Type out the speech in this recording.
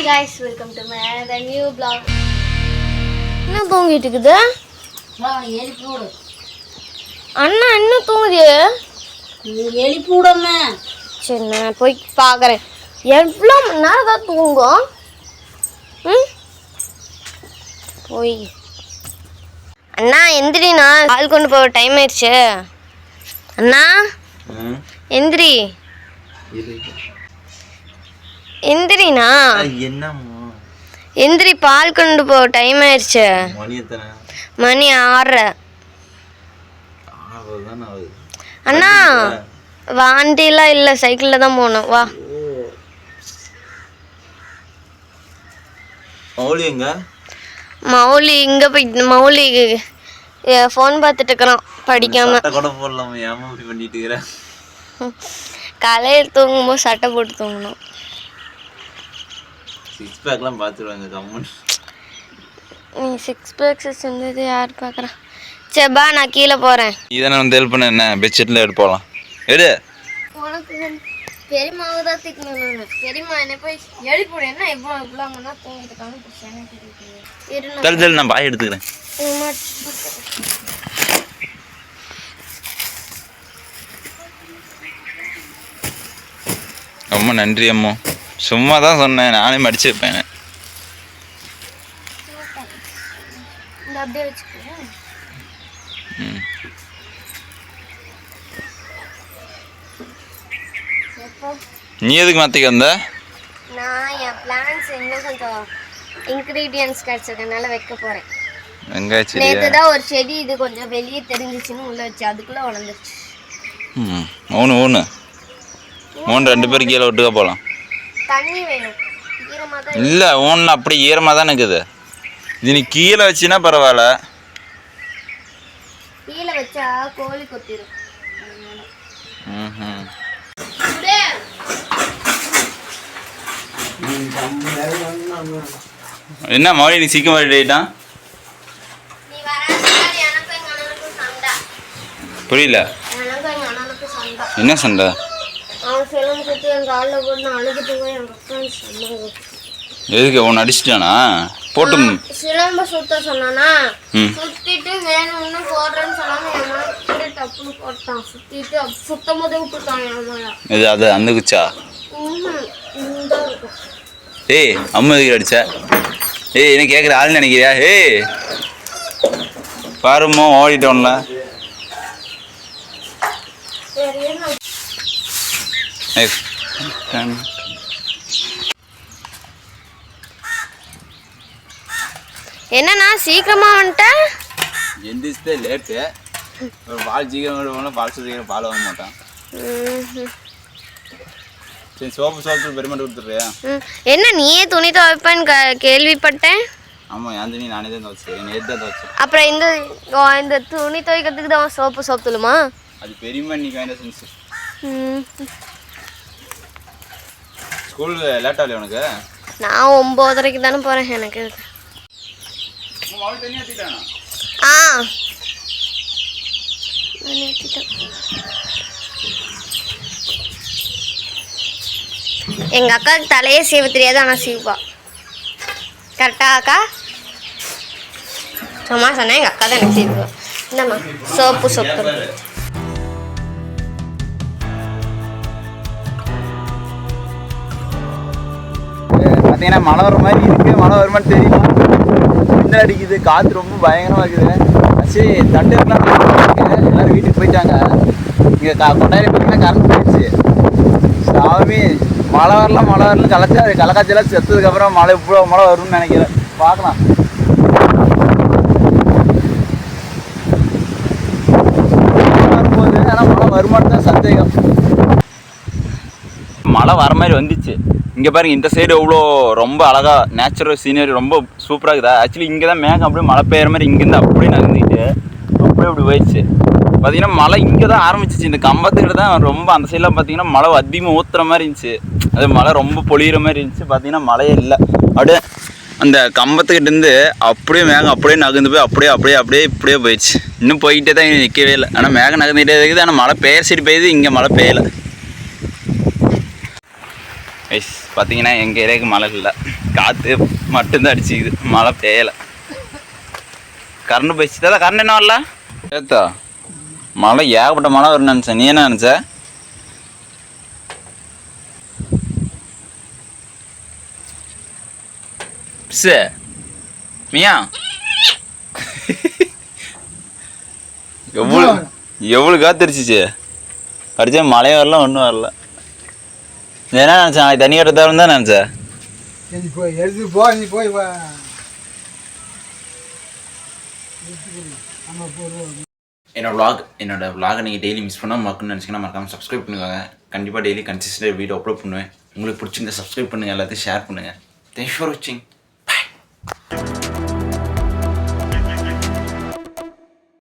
Hi guys, welcome to my another new vlog. என்ன தூங்கிட்டு இருக்குது? வா எழுப்பி விடு. அண்ணா என்ன தூங்குது? நீ எழுப்பி விடம்மா. சரி நான் போய் பார்க்குறேன். எவ்வளோ மணி நேரம் தான் தூங்கும்? போய் அண்ணா எந்திரிண்ணா, பால் கொண்டு போக டைம் ஆயிடுச்சு. அண்ணா எந்திரி எந்திரிண்ணா. எந்திரி, பால் கொண்டு போ, டைம் ஆயிடுச்சு. மணி 6:30. அண்ணா வண்டிலாம் இல்லை, சைக்கிளில் தான் போகணும். வா. மௌலி இங்கே போய் மௌலி ஃபோன் பார்த்துட்டு இருக்கிறான் படிக்காம. காலையில் தூங்கும்போது சட்டை போட்டு தூங்கணும். நீ சிக்ஸ் பேக்ஸ் செஞ்சது யார் பார்க்குறா? செப்பா நான் கீழே போகிறேன். இதை வந்து ஹெல்ப் பண்ண என்ன பெட்ஷீட்டில் எடுத்து போகலாம். எடு. உனக்கு பெரியமாவை தான் திக்கணும். நான் பெரியமா என்ன போய் எழுப்பிவிடு. என்ன இப்போ இப்படிலாம் தூங்கிட்டு இருக்காங்க. தள்ளி நான் பாய் எடுத்துக்கிறேன். ரொம்ப நன்றி அம்மா. சும்மா தான் சொன்னேன், நானே மடிச்சு வைப்பேன். நீ எதுக்கு மாத்திக்க வந்த? நான் என் பிளான்ஸ் இன்னும் கொஞ்சம் இன்கிரீடியன்ஸ் கிடைச்சதுனால வைக்க போறேன். நேற்று தான் ஒரு செடி இது கொஞ்சம் வெளியே தெரிஞ்சிச்சுன்னு உள்ள வச்சு அதுக்குள்ள வளர்ந்துருச்சு. ஒன்று 2 பேரும் கீழே விட்டுக்க போகலாம். தண்ணி வேணும். இல்லை ஒன்று அப்படி ஈரமாக தான் இருக்குது. இது நீ கீழே வச்சினா பரவாயில்ல. கீழே வச்சா கோழி கொத்திரும். என்ன மௌலி நீ சீக்கிரம் ரெடிட்டான்? புரியல. என்ன சண்டை? எதுக்கு உன்னை அடிச்சிட்டானா? போட்டு சிலம்ப சுத்த சொன்னானா, சுத்திட்டு வேணும்னு போடுறேன்னு சொன்னாங்க. டப்புன்னு போட்டான். சுத்திட்டு சுத்தம் போதே விட்டுட்டான். இது அது அந்த குச்சா? ஏய் அம்மா எதுக்கு அடிச்ச? ஏய் என்ன கேட்குற ஆள்னு நினைக்கிறியா? ஏய் பாருமோ ஓடிட்டோம்ல. என்னண்ணா சீக்கிரமா வந்துட்டேன்? எந்திரிச்சதே லேட்டு. ஒரு பால் சீக்கிரம் பால் சீக்கிரம் பால் வாங்க மாட்டான். சரி சோப்பு பெருமாட்டு கொடுத்துட்றியா? என்ன நீயே துணி துவைப்பேன்னு கேள்விப்பட்டேன். ஆமாம் என் துணி நானே தான் துவைச்சேன். நேற்று தான் துவைச்சேன். அப்புறம் இந்த துணி துவைக்கிறதுக்கு தான் சோப்பு தூளுமா? அது பெரியம்மா இன்னைக்கு வேண்டாம் செஞ்சு. ஸ்கூல் லேட் ஆகலையா உனக்கு? நான் 9:30 தானே போகிறேன். எனக்கு எங்கள் அக்காவுக்கு தலையே சீவ தெரியாது, ஆனால் சீவா. கரெக்டா அக்கா? சும்மா சொன்னேன், எங்கள் அக்கா தான் எனக்கு சீவுவா. இந்தம்மா சோப்பு பார்த்தீங்கன்னா மழை வர மாதிரி இருக்குது. மழை வர மாதிரி தெரியுமா? என்ன அடிக்குது, காற்று ரொம்ப பயங்கரமாக இருக்குது. சரி தட்டுலாம் எல்லோரும் வீட்டுக்கு போயிட்டாங்க. இங்கே கொண்டாயிரம் பார்த்தீங்கன்னா கரண்ட் போயிடுச்சு. சாமி மழை வரலாம் கலக்காய்ச்சலாம் செத்ததுக்கப்புறம் இவ்வளோ மழை வரும்னு நினைக்கிறேன். பார்க்கலாம். வரும்போது ஆனால் மழை வருமானு தான் சந்தேகம். மழை வர மாதிரி வந்துச்சு. இங்கே பாருங்க, இந்த சைடு எவ்வளோ ரொம்ப அழகாக நேச்சுரல் சீனரி ரொம்ப சூப்பராக இருக்குதா. ஆக்சுவலி இங்கே தான் மேகம் அப்படியே மழை பெய்கிற மாதிரி இங்கேருந்து அப்படியே நகர்ந்துக்கிட்டு அப்படியே இப்படி போயிடுச்சு. பார்த்தீங்கன்னா மழை இங்கே தான் ஆரம்பிச்சிச்சு. இந்த கம்பத்துக்கிட்ட தான் ரொம்ப அந்த சைடெலாம் பார்த்தீங்கன்னா மழை அதிகமாக ஊற்றுற மாதிரி இருந்துச்சு. அது மழை ரொம்ப பொழிகிற மாதிரி இருந்துச்சு. பார்த்தீங்கன்னா மழையே இல்லை. அப்படியே அந்த கம்பத்துக்கிட்டேருந்து அப்படியே மேகம் அப்படியே நகர்ந்து போய் அப்படியே போயிடுச்சு. இன்னும் போய்கிட்டே தான் நிற்கவே இல்லை. ஆனால் மேகம் நகர்ந்துகிட்டே இருக்குது. ஆனால் மழை பெயர் சரி பெய்யுது, இங்கே மழை பெய்யலை. பார்த்தீங்கன்னா எங்கள் ஏரியாவுக்கு மழை இல்லை. காற்று மட்டும்தான் அடிச்சுக்குது, மழை பெய்யலை. கரண்ட் போயிடுச்சு. தான் கரண்ட் என்ன வரல ஏத்தா? மழை ஏகப்பட்ட மழை வரும்னு நினச்சேன். நீ என்ன நினச்ச? மியா எவ்வளோ காத்திருச்சிச்சு. அடிச்சா மழையும் வரல, ஒன்றும் வரல. என்ன நினச்சேன்? நாளைக்கு தண்ணி கட்ட தவிர தான் நினச்சேன். என்னோட vlog நீங்கள் டெய்லி மிஸ் பண்ணால் மறக்கணும்னு நினச்சிங்கன்னா மறக்காமல் சப்ஸ்கிரைப் பண்ணுவாங்க. கண்டிப்பாக டெய்லி கன்சிஸ்டன்ட் வீடியோ அப்லோட் பண்ணுவேன். உங்களுக்கு பிடிச்சிருந்தா சப்ஸ்கிரைப் பண்ணுங்கள், எல்லாத்தையும் ஷேர் பண்ணுங்கள். தேங்க்ஸ் ஃபார் வாட்சிங். பாய்.